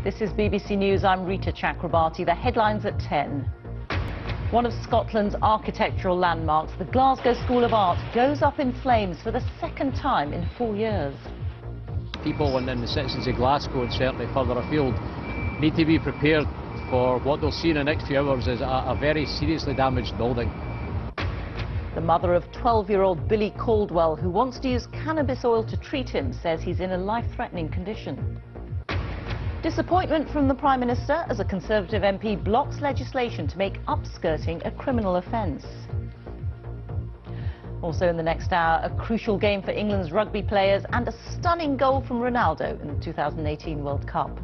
This is BBC News. I'm Rita Chakrabarti. The headlines at 10. One of Scotland's architectural landmarks, the Glasgow School of Art, goes up in flames for the second time in 4 years. People and the citizens of Glasgow, and certainly further afield, need to be prepared for what they'll see in the next few hours is a very seriously damaged building. The mother of 12-year-old Billy Caldwell, who wants to use cannabis oil to treat him, says he's in a life-threatening condition. Disappointment from the Prime Minister as a Conservative MP blocks legislation to make upskirting a criminal offence. Also in the next hour, a crucial game for England's rugby players and a stunning goal from Ronaldo in the 2018 World Cup.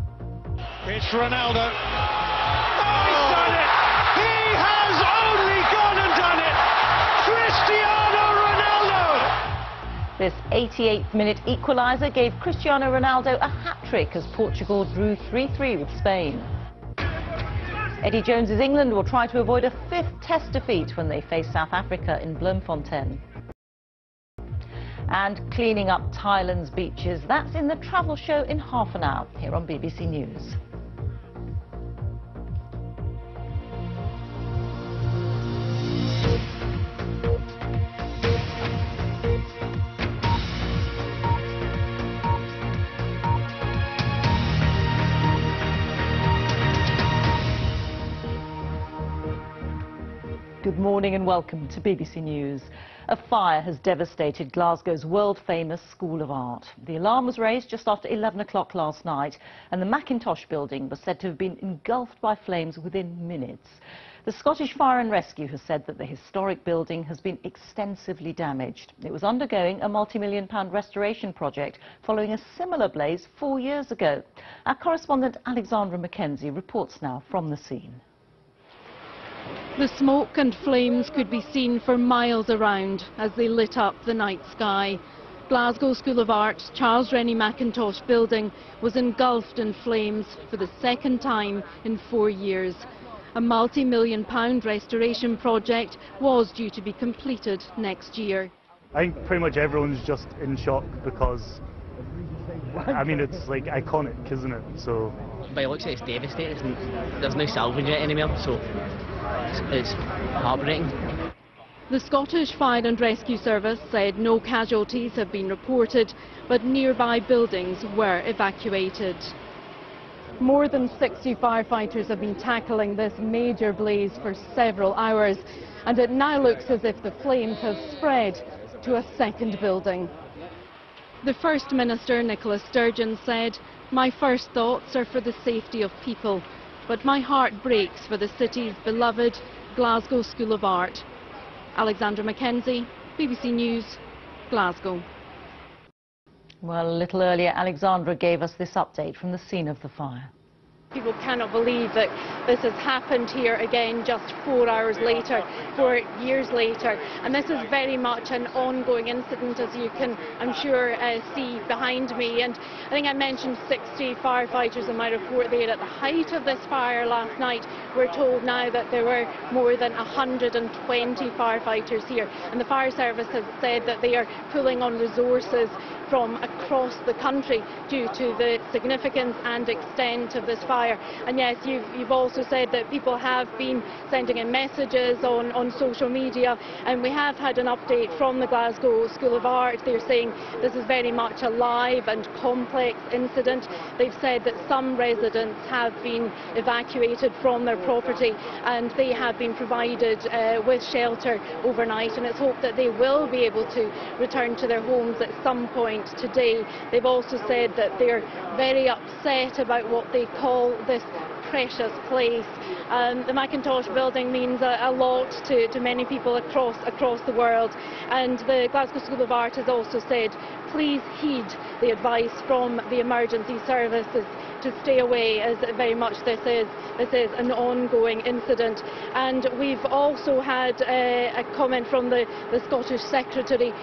It's Ronaldo. Oh, he's done it! He has only gone and done it! Cristiano Ronaldo! This 88th-minute equaliser gave Cristiano Ronaldo a hat-trick as Portugal drew 3-3 with Spain. Eddie Jones's England will try to avoid a fifth Test defeat when they face South Africa in Bloemfontein. And cleaning up Thailand's beaches, that's in the travel show in half an hour, here on BBC News. Good morning and welcome to BBC News. A fire has devastated Glasgow's world-famous School of Art. The alarm was raised just after 11 o'clock last night, and the Macintosh building was said to have been engulfed by flames within minutes. The Scottish Fire and Rescue has said that the historic building has been extensively damaged. It was undergoing a multi-million-pound restoration project following a similar blaze 4 years ago. Our correspondent Alexandra Mackenzie reports now from the scene. The smoke and flames could be seen for miles around as they lit up the night sky. Glasgow School of Art's Charles Rennie Macintosh building was engulfed in flames for the second time in 4 years. A multi-million-pound restoration project was due to be completed next year. I think pretty much everyone's just in shock because, I mean, it's like iconic, isn't it? So by the looks of it, it's devastated. There's no salvage it anymore, so it's heartbreaking. The Scottish Fire and Rescue Service said no casualties have been reported, but nearby buildings were evacuated. More than 60 firefighters have been tackling this major blaze for several hours, and it now looks as if the flames have spread to a second building. The First Minister, Nicola Sturgeon, said, "My first thoughts are for the safety of people, but my heart breaks for the city's beloved Glasgow School of Art." Alexandra Mackenzie, BBC News, Glasgow. Well, a little earlier, Alexandra gave us this update from the scene of the fire. People cannot believe that this has happened here again just 4 hours later, 4 years later. And this is very much an ongoing incident, as you can, I'm sure, see behind me. And I think I mentioned 60 firefighters in my report there. At the height of this fire last night, we're told now that there were more than 120 firefighters here. And the fire service has said that they are pulling on resources from across the country due to the significance and extent of this fire. And yes, you've also said that people have been sending in messages on social media, and we have had an update from the Glasgow School of Art. They're saying this is very much a live and complex incident. They've said that some residents have been evacuated from their property and they have been provided with shelter overnight, and it's hoped that they will be able to return to their homes at some point today. They've also said that they're very upset about what they call this precious place. The Macintosh building means a lot to many people across the world, and the Glasgow School of Art has also said, please heed the advice from the emergency services to stay away, as very much this is an ongoing incident. And we've also had a comment from the Scottish Secretary,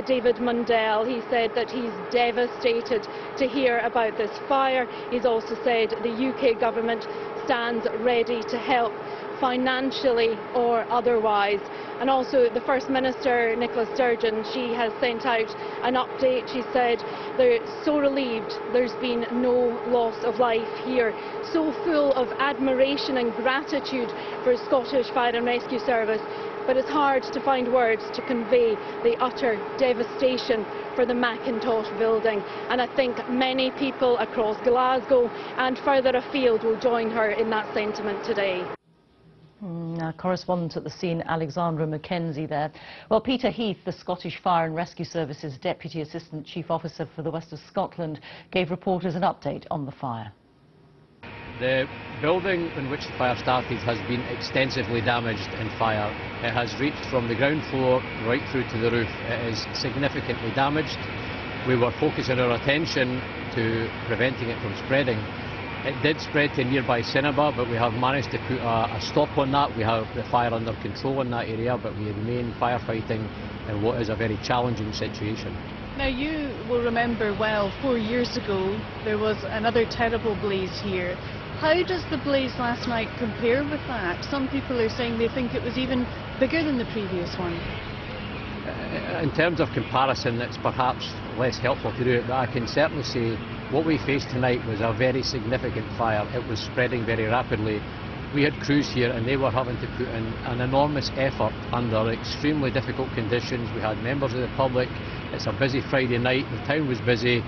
David Mundell. He said that he's devastated to hear about this fire. He's also said the UK government stands ready to help financially or otherwise. And also the First Minister, Nicola Sturgeon, she has sent out an update. She said they're so relieved there's been no loss of life here. So full of admiration and gratitude for Scottish Fire and Rescue Service. But it's hard to find words to convey the utter devastation for the Macintosh building. And I think many people across Glasgow and further afield will join her in that sentiment today. Our correspondent at the scene, Alexandra Mackenzie there. Well, Peter Heath, the Scottish Fire and Rescue Service's Deputy Assistant Chief Officer for the West of Scotland, gave reporters an update on the fire. The building in which the fire started has been extensively damaged in fire. It has reached from the ground floor right through to the roof. It is significantly damaged. We were focusing our attention to preventing it from spreading. It did spread to nearby Cinema, but we have managed to put a stop on that. We have the fire under control in that area, but we remain firefighting in what is a very challenging situation. Now, you will remember well, 4 years ago, there was another terrible blaze here. How does the blaze last night compare with that? Some people are saying they think it was even bigger than the previous one. In terms of comparison, it's perhaps less helpful to do it, but I can certainly say what we faced tonight was a very significant fire. It was spreading very rapidly. We had crews here and they were having to put in an enormous effort under extremely difficult conditions. We had members of the public. It's a busy Friday night. The town was busy.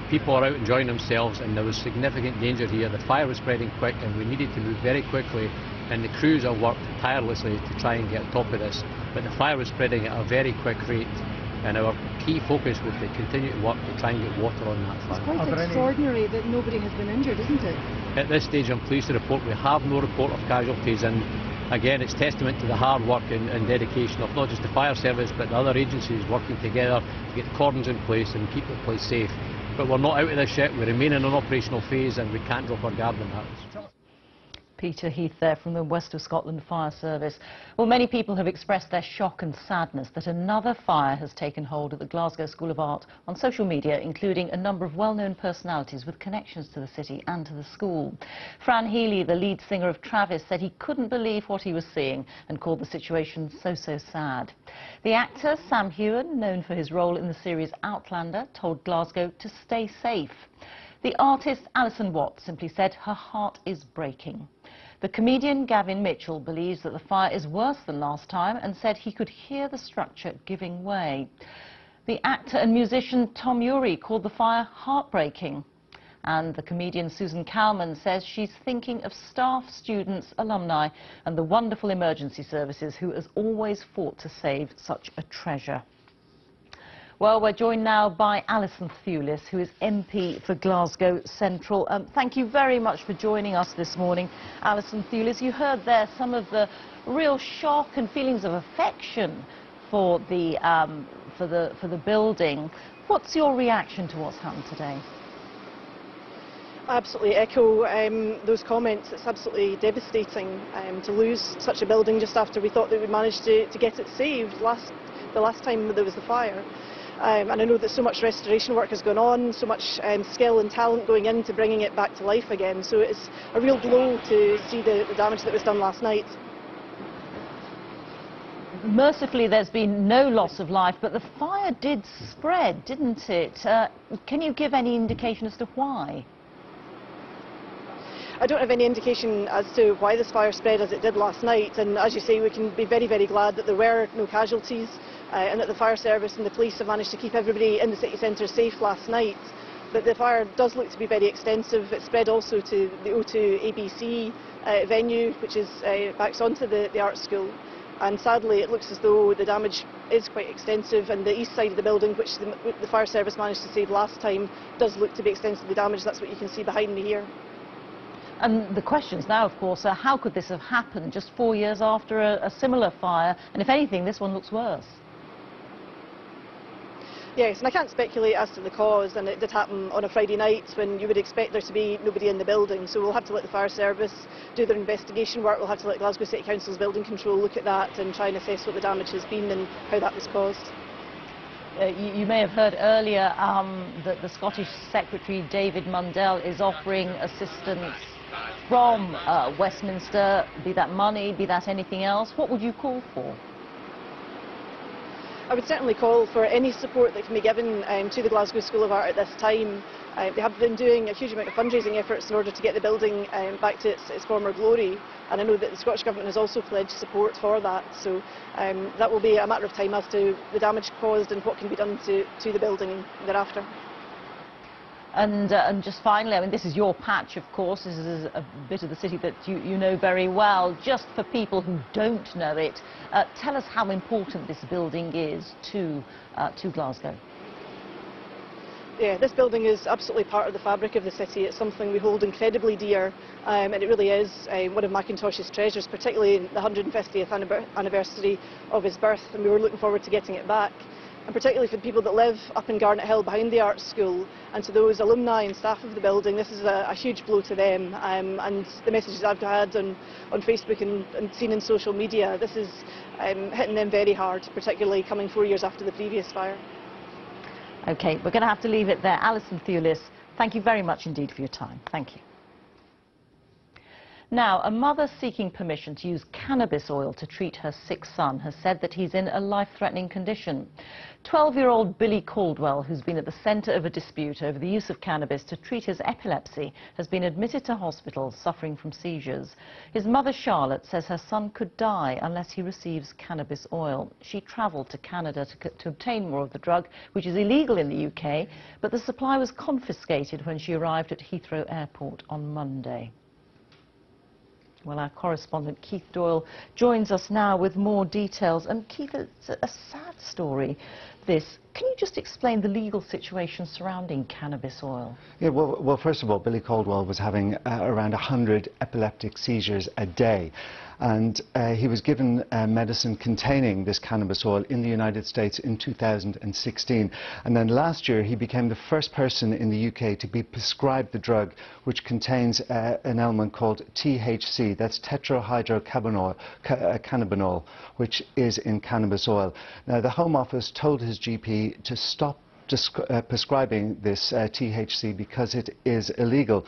People are out enjoying themselves and there was significant danger here. The fire was spreading quick and we needed to move very quickly, and the crews have worked tirelessly to try and get on top of this. But the fire was spreading at a very quick rate, and our key focus was to continue to work to try and get water on that fire. It's quite extraordinary that nobody has been injured, isn't it? At this stage, I'm pleased to report we have no report of casualties, and again, it's testament to the hard work and dedication of not just the fire service, but the other agencies working together to get cordons in place and keep the place safe. But we're not out of this yet. We remain in an operational phase, and we can't drop our guard on that. Peter Heath there from the West of Scotland Fire Service. Well, many people have expressed their shock and sadness that another fire has taken hold at the Glasgow School of Art on social media, including a number of well-known personalities with connections to the city and to the school. Fran Healy, the lead singer of Travis, said he couldn't believe what he was seeing and called the situation so sad. The actor Sam Heughan, known for his role in the series Outlander, told Glasgow to stay safe. The artist Alison Watt simply said her heart is breaking. The comedian Gavin Mitchell believes that the fire is worse than last time and said he could hear the structure giving way. The actor and musician Tom Ury called the fire heartbreaking. And the comedian Susan Calman says she's thinking of staff, students, alumni and the wonderful emergency services who has always fought to save such a treasure. Well, we're joined now by Alison Thewlis, who is MP for Glasgow Central. Thank you very much for joining us this morning, Alison Thewlis. You heard there some of the real shock and feelings of affection for the building. What's your reaction to what's happened today? I absolutely echo those comments. It's absolutely devastating to lose such a building just after we thought that we'd managed to get it saved the last time there was the fire. And I know that so much restoration work has gone on, so much skill and talent going into bringing it back to life again. So it's a real blow to see the damage that was done last night. Mercifully, there's been no loss of life, but the fire did spread, didn't it? Can you give any indication as to why? I don't have any indication as to why this fire spread as it did last night, and as you say, we can be very, very glad that there were no casualties and that the fire service and the police have managed to keep everybody in the city centre safe last night. But the fire does look to be very extensive. It spread also to the O2 ABC venue, which is backs onto the art school. And sadly, it looks as though the damage is quite extensive, and the east side of the building, which the fire service managed to save last time, does look to be extensively damaged. That's what you can see behind me here. And the questions now, of course, are how could this have happened just 4 years after a similar fire? And if anything, this one looks worse. Yes, and I can't speculate as to the cause, and it did happen on a Friday night when you would expect there to be nobody in the building. So we'll have to let the fire service do their investigation work. We'll have to let Glasgow City Council's building control look at that and try and assess what the damage has been and how that was caused. You may have heard earlier that the Scottish Secretary David Mundell is offering assistance from Westminster, be that money, be that anything else, what would you call for? I would certainly call for any support that can be given to the Glasgow School of Art at this time. They have been doing a huge amount of fundraising efforts in order to get the building back to its former glory, and I know that the Scottish Government has also pledged support for that, so that will be a matter of time as to the damage caused and what can be done to the building thereafter. And just finally, I mean, this is your patch, of course. This is a bit of the city that you know very well. Just for people who don't know it, tell us how important this building is to Glasgow. Yeah, this building is absolutely part of the fabric of the city. It's something we hold incredibly dear, and it really is one of Macintosh's treasures, particularly the 150th anniversary of his birth, and we were looking forward to getting it back. And particularly for the people that live up in Garnet Hill behind the art school, and to those alumni and staff of the building, this is a huge blow to them. And the messages I've had on Facebook and seen in social media, this is hitting them very hard, particularly coming 4 years after the previous fire. OK, we're going to have to leave it there. Alison Thewlis, thank you very much indeed for your time. Thank you. Now, a mother seeking permission to use cannabis oil to treat her sick son has said that he's in a life-threatening condition. 12-year-old Billy Caldwell, who's been at the centre of a dispute over the use of cannabis to treat his epilepsy, has been admitted to hospital suffering from seizures. His mother, Charlotte, says her son could die unless he receives cannabis oil. She travelled to Canada to obtain more of the drug, which is illegal in the UK, but the supply was confiscated when she arrived at Heathrow Airport on Monday. Well, our correspondent Keith Doyle joins us now with more details. And Keith, it's a sad story, this. Can you just explain the legal situation surrounding cannabis oil? Yeah, well, first of all, Billy Caldwell was having around 100 epileptic seizures a day. And he was given medicine containing this cannabis oil in the United States in 2016. And then last year, he became the first person in the UK to be prescribed the drug, which contains an element called THC, that's tetrahydrocannabinol, which is in cannabis oil. Now, the Home Office told his GP to stop prescribing this THC because it is illegal.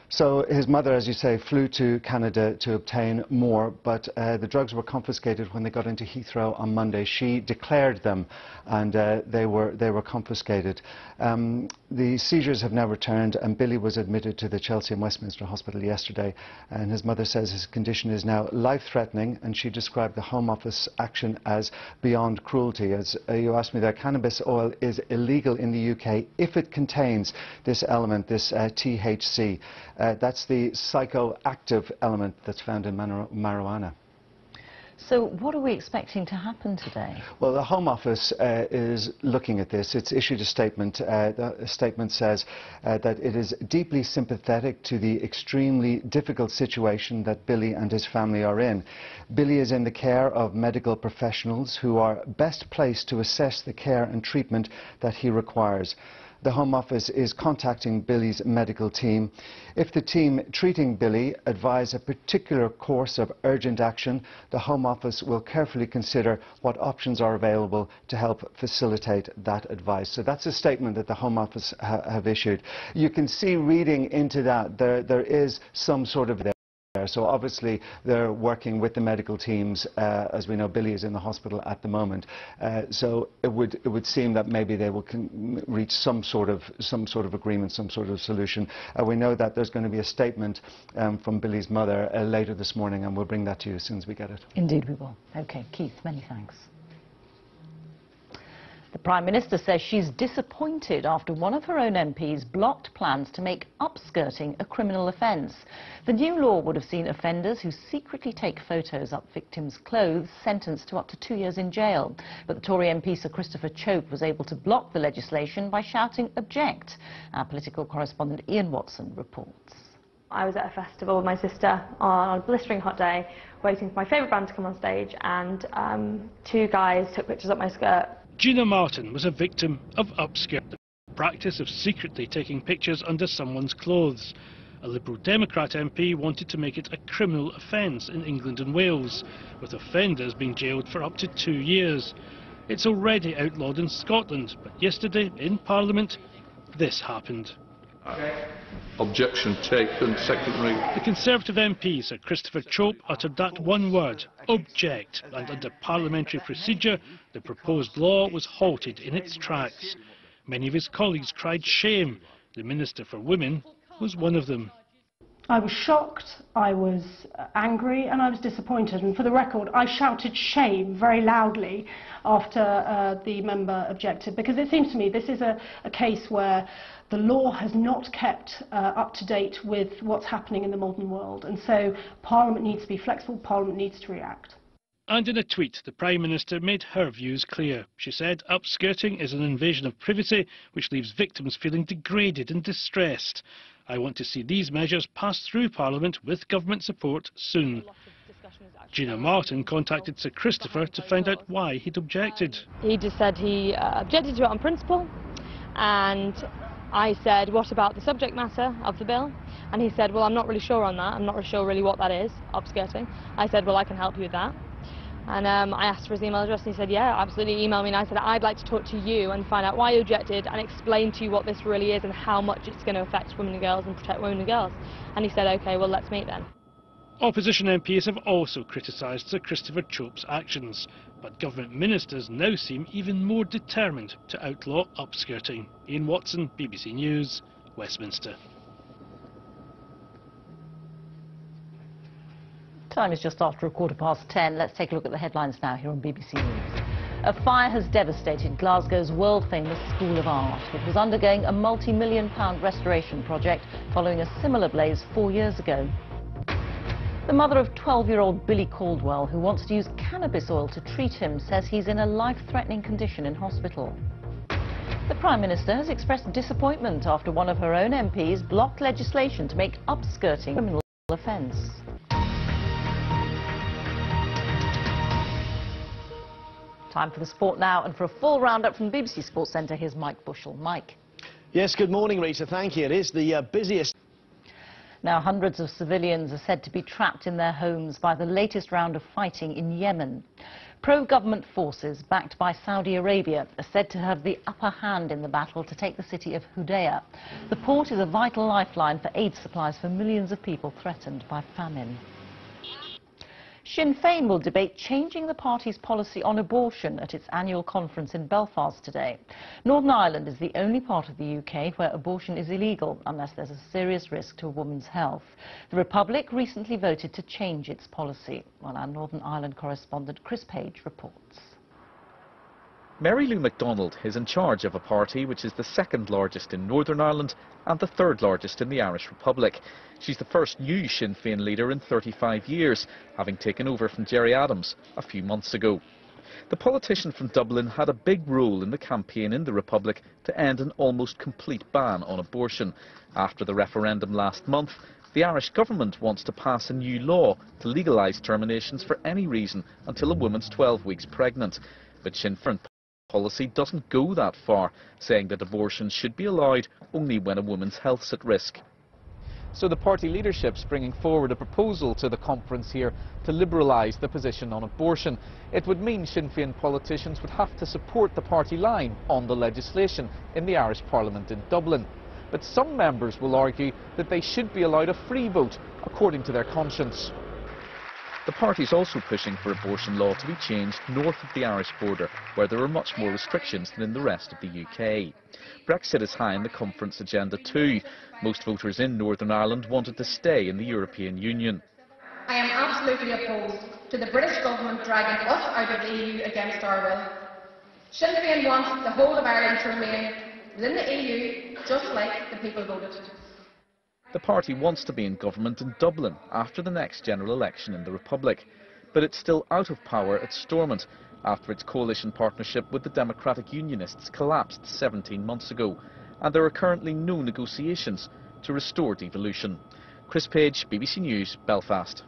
So his mother, as you say, flew to Canada to obtain more, but the drugs were confiscated when they got into Heathrow on Monday. She declared them, and they were confiscated. The seizures have now returned, and Billy was admitted to the Chelsea and Westminster Hospital yesterday, and his mother says his condition is now life-threatening, and she described the Home Office action as beyond cruelty. As you asked me there, cannabis oil is illegal in the UK if it contains this element, this THC. That's the psychoactive element that's found in marijuana. So what are we expecting to happen today? Well, the Home Office is looking at this. It's issued a statement. The statement says that it is deeply sympathetic to the extremely difficult situation that Billy and his family are in. Billy is in the care of medical professionals who are best placed to assess the care and treatment that he requires. The Home Office is contacting Billy's medical team. If the team treating Billy advise a particular course of urgent action, the Home Office will carefully consider what options are available to help facilitate that advice. So that's a statement that the Home Office have issued. You can see reading into that there is some sort of So obviously they're working with the medical teams. As we know, Billy is in the hospital at the moment. So it would seem that maybe they will reach some sort of agreement, some sort of solution. We know that there's going to be a statement from Billy's mother later this morning, and we'll bring that to you as soon as we get it. Indeed we will. OK, Keith, many thanks. The Prime Minister says she's disappointed after one of her own MPs blocked plans to make upskirting a criminal offence. The new law would have seen offenders who secretly take photos up victims' clothes sentenced to up to 2 years in jail. But the Tory MP Sir Christopher Chope was able to block the legislation by shouting object. Our political correspondent Ian Watson reports. I was at a festival with my sister on a blistering hot day, waiting for my favourite band to come on stage, and 2 guys took pictures up my skirt. Gina Martin was a victim of upskirt, the practice of secretly taking pictures under someone's clothes. A Liberal Democrat MP wanted to make it a criminal offence in England and Wales, with offenders being jailed for up to 2 years. It's already outlawed in Scotland, but yesterday in Parliament, this happened. Objection taken. Secondary. The Conservative MP, Sir Christopher Chope, uttered that one word, object, and under parliamentary procedure, the proposed law was halted in its tracks. Many of his colleagues cried shame. The Minister for Women was one of them. I was shocked, I was angry, and I was disappointed. And for the record, I shouted shame very loudly after the member objected, because it seems to me this is a case where the law has not kept up to date with what's happening in the modern world. And so Parliament needs to be flexible, Parliament needs to react. And in a tweet, the Prime Minister made her views clear. She said upskirting is an invasion of privacy which leaves victims feeling degraded and distressed. I want to see these measures pass through Parliament with government support soon. Gina Martin contacted Sir Christopher to find out why he'd objected. He just said he objected to it on principle, and I said, what about the subject matter of the bill? And he said, well, I'm not really sure on that. I'm not really sure really what that is, upskirting. I said, well, I can help you with that. And I asked for his email address, and he said, yeah, absolutely, email me. And I said, I'd like to talk to you and find out why you objected and explain to you what this really is and how much it's going to affect women and girls and protect women and girls. And he said, OK, well, let's meet then. Opposition MPs have also criticised Sir Christopher Chope's actions, but government ministers now seem even more determined to outlaw upskirting. Ian Watson, BBC News, Westminster. Time is just after 10:15. Let's take a look at the headlines now here on BBC News. A fire has devastated Glasgow's world-famous School of Art. It was undergoing a multi-million-pound restoration project following a similar blaze 4 years ago. The mother of 12-year-old Billy Caldwell, who wants to use cannabis oil to treat him, says he's in a life-threatening condition in hospital. The Prime Minister has expressed disappointment after one of her own MPs blocked legislation to make upskirting a criminal offence. Time for the sport now, and for a full roundup from the BBC Sports Centre, here's Mike Bushell. Mike. Yes, good morning, Rita. Thank you. It is the busiest. Now, hundreds of civilians are said to be trapped in their homes by the latest round of fighting in Yemen. Pro-government forces, backed by Saudi Arabia, are said to have the upper hand in the battle to take the city of Hudaydah. The port is a vital lifeline for aid supplies for millions of people threatened by famine. Sinn Féin will debate changing the party's policy on abortion at its annual conference in Belfast today. Northern Ireland is the only part of the UK where abortion is illegal unless there's a serious risk to a woman's health. The Republic recently voted to change its policy. Well, our Northern Ireland correspondent Chris Page reports. Mary Lou MacDonald is in charge of a party which is the second largest in Northern Ireland and the third largest in the Irish Republic. She's the first new Sinn Féin leader in 35 years, having taken over from Gerry Adams a few months ago. The politician from Dublin had a big role in the campaign in the Republic to end an almost complete ban on abortion. After the referendum last month, the Irish government wants to pass a new law to legalise terminations for any reason until a woman's 12 weeks pregnant. But Sinn Féin policy doesn't go that far, saying that abortion should be allowed only when a woman's health's at risk. So the party leadership's bringing forward a proposal to the conference here to liberalise the position on abortion. It would mean Sinn Féin politicians would have to support the party line on the legislation in the Irish Parliament in Dublin. But some members will argue that they should be allowed a free vote according to their conscience. The party is also pushing for abortion law to be changed north of the Irish border, where there are much more restrictions than in the rest of the UK. Brexit is high in the conference agenda too. Most voters in Northern Ireland wanted to stay in the European Union. I am absolutely opposed to the British government dragging us out of the EU against our will. Sinn Féin wants the whole of Ireland to remain within the EU, just like the people voted. The party wants to be in government in Dublin after the next general election in the Republic, but it's still out of power at Stormont after its coalition partnership with the Democratic Unionists collapsed 17 months ago, and there are currently no negotiations to restore devolution. Chris Page, BBC News, Belfast.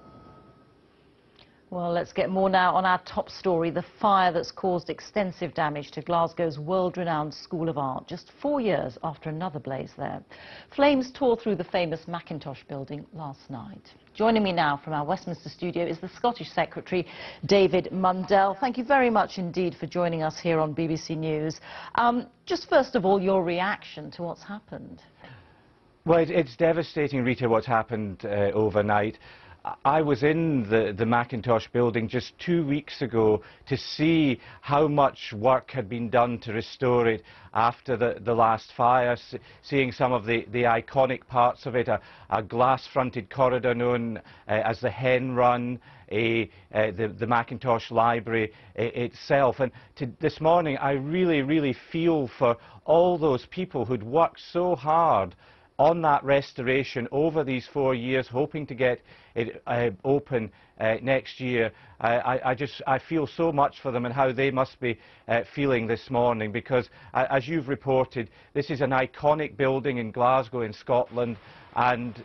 Well, let's get more now on our top story, the fire that's caused extensive damage to Glasgow's world-renowned School of Art, just 4 years after another blaze there. Flames tore through the famous Macintosh building last night. Joining me now from our Westminster studio is the Scottish Secretary, David Mundell. Thank you very much indeed for joining us here on BBC News. Just first of all, your reaction to what's happened. Well, it's devastating, Rita, what's happened overnight. I was in the Macintosh building just 2 weeks ago to see how much work had been done to restore it after the last fire, seeing some of the iconic parts of it, a glass-fronted corridor known as the Hen Run, the Macintosh Library itself. And this morning I really feel for all those people who'd worked so hard on that restoration over these 4 years, hoping to get it open next year. I feel so much for them and how they must be feeling this morning, because as you've reported, this is an iconic building in Glasgow in Scotland, and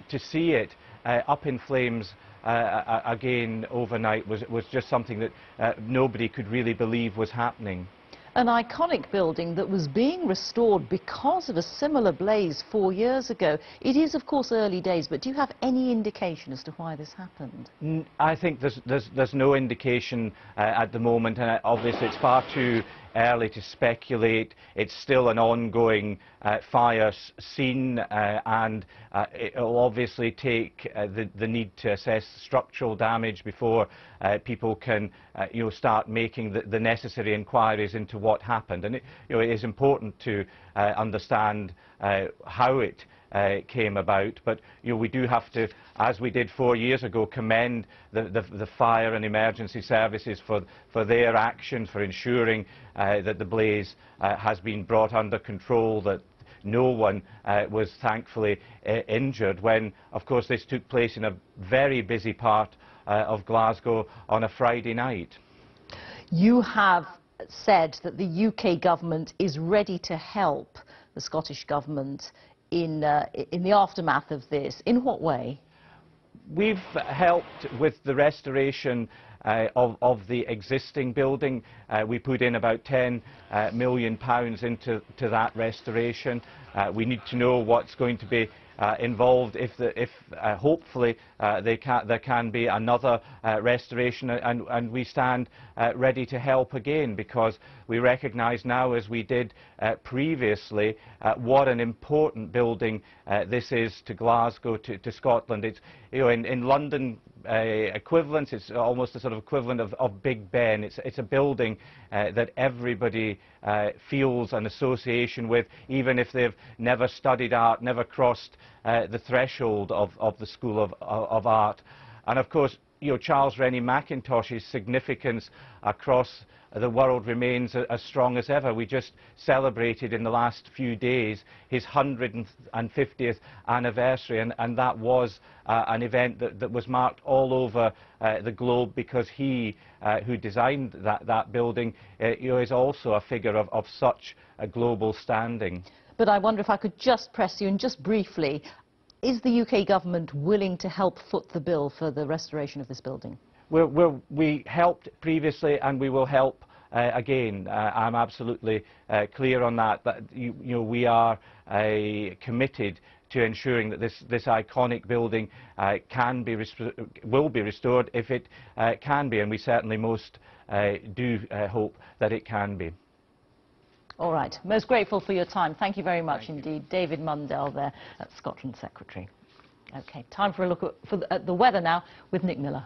to see it up in flames again overnight was just something that nobody could really believe was happening. An iconic building that was being restored because of a similar blaze 4 years ago. It is, of course, early days, but do you have any indication as to why this happened? I think there's no indication at the moment, and obviously it's far too early to speculate. It's still an ongoing fire scene, and it will obviously take the need to assess structural damage before people can start making the necessary inquiries into what happened. And it is important to understand how it came about, but we do have to, as we did 4 years ago, commend the fire and emergency services for their action, for ensuring that the blaze has been brought under control, that no one was thankfully injured when, of course, this took place in a very busy part of Glasgow on a Friday night. You have said that the UK government is ready to help the Scottish government in the aftermath of this. In what way? We've helped with the restoration of the existing building. We put in about £10 million into that restoration. We need to know what's going to be involved if hopefully there can be another restoration, and we stand ready to help again, because we recognise now, as we did previously, what an important building this is to Glasgow, to Scotland. It's, in London equivalents, it's almost a sort of equivalent of Big Ben. It's a building that everybody feels an association with, even if they've never studied art, never crossed the threshold of the School of Art. And of course, Charles Rennie Macintosh's significance across the world remains as strong as ever. We just celebrated in the last few days his 150th anniversary, and that was an event that was marked all over the globe, because he, who designed that building, is also a figure of such a global standing. But I wonder if I could just press you, and just briefly, is the UK government willing to help foot the bill for the restoration of this building? We helped previously, and we will help again. I'm absolutely clear on that. That we are committed to ensuring that this iconic building will be restored if it can be, and we certainly most do hope that it can be. All right. Most grateful for your time. Thank you very much indeed. David Mundell there at Scotland Secretary. OK, time for a look at the weather now with Nick Miller.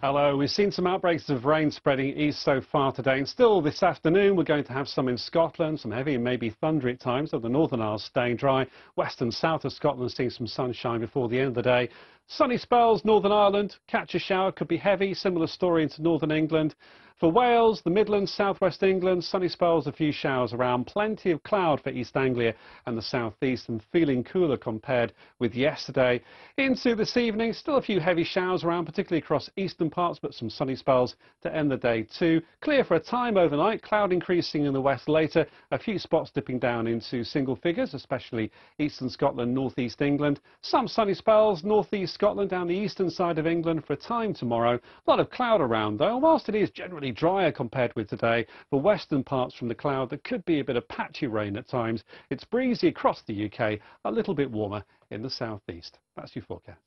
Hello. We've seen some outbreaks of rain spreading east so far today, and still this afternoon we're going to have some in Scotland, some heavy and maybe thundery at times, though the Northern Isles staying dry. West and south of Scotland seeing some sunshine before the end of the day. Sunny spells, Northern Ireland, catch a shower, could be heavy, similar story into Northern England. For Wales, the Midlands, southwest England, sunny spells, a few showers around, plenty of cloud for East Anglia and the southeast, and feeling cooler compared with yesterday. Into this evening, still a few heavy showers around, particularly across eastern parts, but some sunny spells to end the day too. Clear for a time overnight, cloud increasing in the west later, a few spots dipping down into single figures, especially eastern Scotland, northeast England. Some sunny spells, northeast Scotland, down the eastern side of England for a time tomorrow. A lot of cloud around though, whilst it is generally drier compared with today. For western parts from the cloud, there could be a bit of patchy rain at times. It's breezy across the UK, a little bit warmer in the southeast. That's your forecast.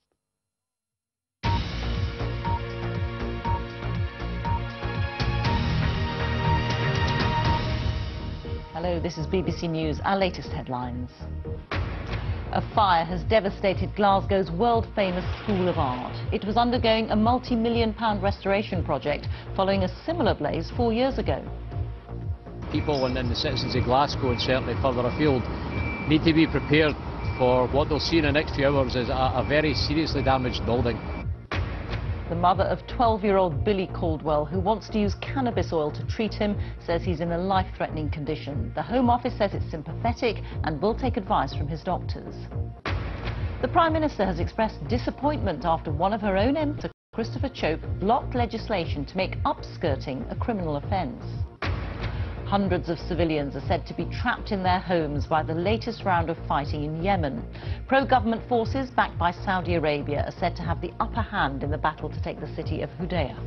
Hello, this is BBC News. Our latest headlines. A fire has devastated Glasgow's world-famous School of Art. It was undergoing a multi-million-pound restoration project following a similar blaze 4 years ago. People and the citizens of Glasgow and certainly further afield need to be prepared for what they'll see in the next few hours is a very seriously damaged building. The mother of 12-year-old Billy Caldwell, who wants to use cannabis oil to treat him, says he's in a life-threatening condition. The Home Office says it's sympathetic and will take advice from his doctors. The Prime Minister has expressed disappointment after one of her own MPs, Christopher Chope, blocked legislation to make upskirting a criminal offence. Hundreds of civilians are said to be trapped in their homes by the latest round of fighting in Yemen. Pro-government forces backed by Saudi Arabia are said to have the upper hand in the battle to take the city of Hudaydah.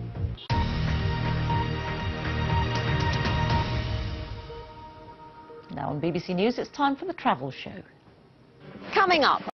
Now on BBC News, it's time for the travel show. Coming up.